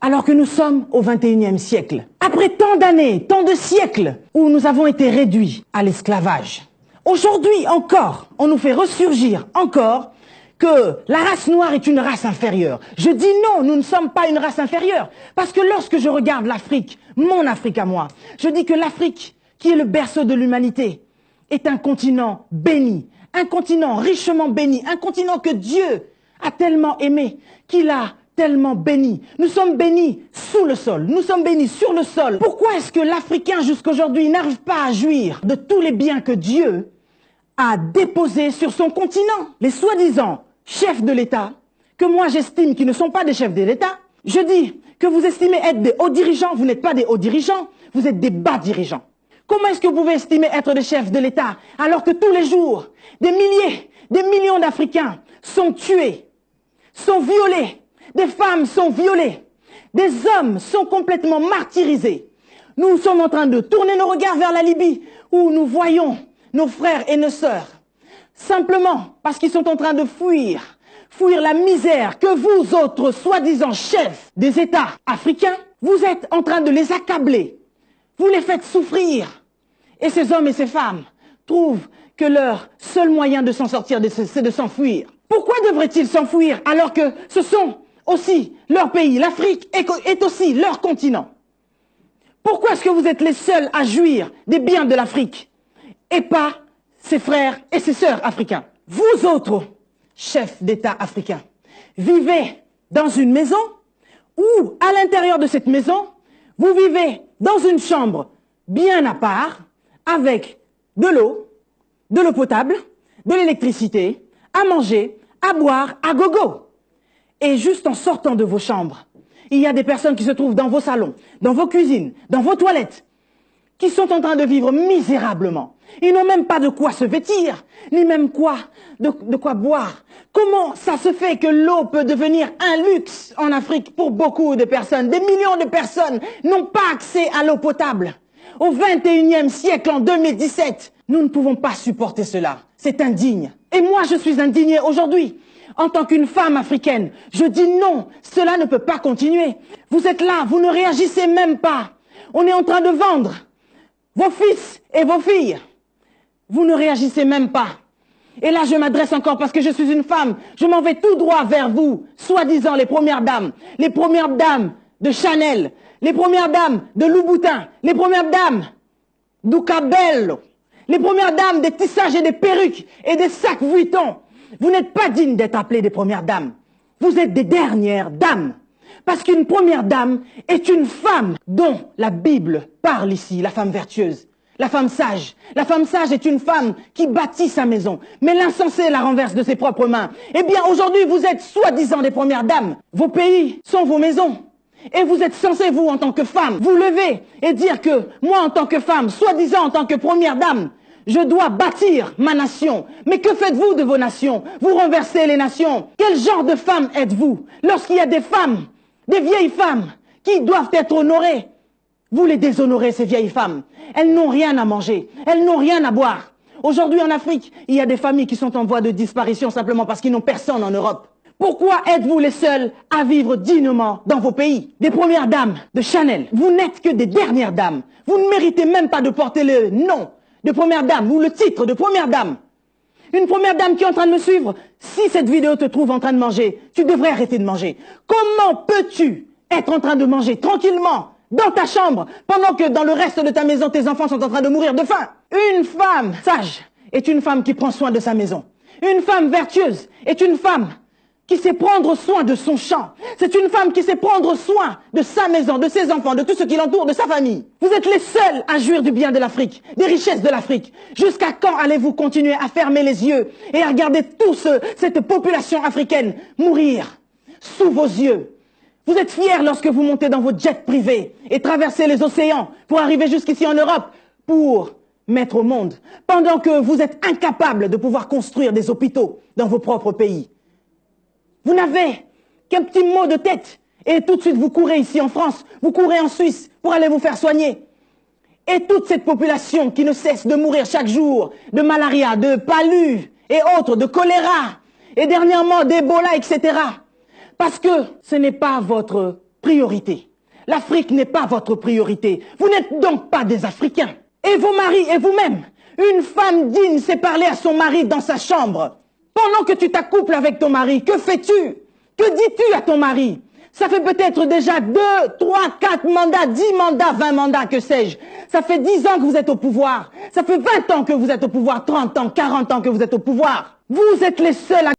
alors que nous sommes au XXIe siècle. Après tant d'années, tant de siècles où nous avons été réduits à l'esclavage. Aujourd'hui encore, on nous fait ressurgir encore que la race noire est une race inférieure. Je dis non, nous ne sommes pas une race inférieure. Parce que lorsque je regarde l'Afrique, mon Afrique à moi, je dis que l'Afrique, qui est le berceau de l'humanité, est un continent béni, un continent richement béni, un continent que Dieu a tellement aimé, qu'il a tellement béni. Nous sommes bénis sous le sol, nous sommes bénis sur le sol. Pourquoi est-ce que l'Africain jusqu'aujourd'hui n'arrive pas à jouir de tous les biens que Dieu a déposés sur son continent? Les soi-disant chefs de l'État, que moi j'estime qu'ils ne sont pas des chefs de l'État, je dis que vous estimez être des hauts dirigeants, vous n'êtes pas des hauts dirigeants, vous êtes des bas dirigeants. Comment est-ce que vous pouvez estimer être des chefs de l'État alors que tous les jours, des milliers, des millions d'Africains sont tués, sont violés, des femmes sont violées, des hommes sont complètement martyrisés. Nous sommes en train de tourner nos regards vers la Libye où nous voyons nos frères et nos sœurs, simplement parce qu'ils sont en train de fuir la misère que vous autres, soi-disant chefs des États africains, vous êtes en train de les accabler. Vous les faites souffrir. Et ces hommes et ces femmes trouvent que leur seul moyen de s'en sortir, c'est de s'enfuir. Pourquoi devraient-ils s'enfuir alors que ce sont aussi leur pays, l'Afrique est aussi leur continent? Pourquoi est-ce que vous êtes les seuls à jouir des biens de l'Afrique et pas ses frères et ses sœurs africains? Vous autres, chefs d'État africains, vivez dans une maison où, à l'intérieur de cette maison, vous vivez dans une chambre bien à part, avec de l'eau potable, de l'électricité, à manger, à boire, à gogo. Et juste en sortant de vos chambres, il y a des personnes qui se trouvent dans vos salons, dans vos cuisines, dans vos toilettes, qui sont en train de vivre misérablement. Ils n'ont même pas de quoi se vêtir, ni même de quoi boire. Comment ça se fait que l'eau peut devenir un luxe en Afrique pour beaucoup de personnes? Des millions de personnes n'ont pas accès à l'eau potable. Au XXIe siècle, en 2017, nous ne pouvons pas supporter cela. C'est indigne. Et moi, je suis indignée aujourd'hui. En tant qu'une femme africaine, je dis non, cela ne peut pas continuer. Vous êtes là, vous ne réagissez même pas. On est en train de vendre vos fils et vos filles. Vous ne réagissez même pas. Et là, je m'adresse encore parce que je suis une femme. Je m'en vais tout droit vers vous, soi-disant les premières dames de Chanel, les premières dames de Louboutin, les premières dames d'Ucabello, les premières dames des tissages et des perruques et des sacs Vuitton. Vous n'êtes pas dignes d'être appelées des premières dames. Vous êtes des dernières dames. Parce qu'une première dame est une femme dont la Bible parle ici, la femme vertueuse, la femme sage. La femme sage est une femme qui bâtit sa maison, mais l'insensé la renverse de ses propres mains. Eh bien, aujourd'hui, vous êtes soi-disant des premières dames. Vos pays sont vos maisons. Et vous êtes censés, vous, en tant que femme, vous lever et dire que moi, en tant que femme, soi-disant en tant que première dame, je dois bâtir ma nation. Mais que faites-vous de vos nations? Vous renversez les nations. Quel genre de femme êtes-vous? Lorsqu'il y a des femmes, des vieilles femmes, qui doivent être honorées, vous les déshonorez, ces vieilles femmes. Elles n'ont rien à manger, elles n'ont rien à boire. Aujourd'hui, en Afrique, il y a des familles qui sont en voie de disparition simplement parce qu'ils n'ont personne en Europe. Pourquoi êtes-vous les seuls à vivre dignement dans vos pays? Des premières dames de Chanel, vous n'êtes que des dernières dames. Vous ne méritez même pas de porter le nom de première dame ou le titre de première dame. Une première dame qui est en train de me suivre, si cette vidéo te trouve en train de manger, tu devrais arrêter de manger. Comment peux-tu être en train de manger tranquillement dans ta chambre pendant que dans le reste de ta maison, tes enfants sont en train de mourir de faim? Une femme sage est une femme qui prend soin de sa maison. Une femme vertueuse est une femme qui sait prendre soin de son champ. C'est une femme qui sait prendre soin de sa maison, de ses enfants, de tout ce qui l'entoure, de sa famille. Vous êtes les seuls à jouir du bien de l'Afrique, des richesses de l'Afrique. Jusqu'à quand allez-vous continuer à fermer les yeux et à regarder cette population africaine mourir sous vos yeux? Vous êtes fiers lorsque vous montez dans vos jets privés et traversez les océans pour arriver jusqu'ici en Europe pour mettre au monde, pendant que vous êtes incapables de pouvoir construire des hôpitaux dans vos propres pays. Vous n'avez qu'un petit mot de tête et tout de suite vous courez ici en France, vous courez en Suisse pour aller vous faire soigner. Et toute cette population qui ne cesse de mourir chaque jour de malaria, de palu et autres, de choléra et dernièrement d'Ebola, etc. Parce que ce n'est pas votre priorité. L'Afrique n'est pas votre priorité. Vous n'êtes donc pas des Africains. Et vos maris et vous-même, une femme digne sait parler à son mari dans sa chambre. Pendant que tu t'accouples avec ton mari, que fais-tu? Que dis-tu à ton mari? Ça fait peut-être déjà 2, 3, 4 mandats, 10 mandats, 20 mandats, que sais-je. Ça fait 10 ans que vous êtes au pouvoir. Ça fait 20 ans que vous êtes au pouvoir, 30 ans, 40 ans que vous êtes au pouvoir. Vous êtes les seuls à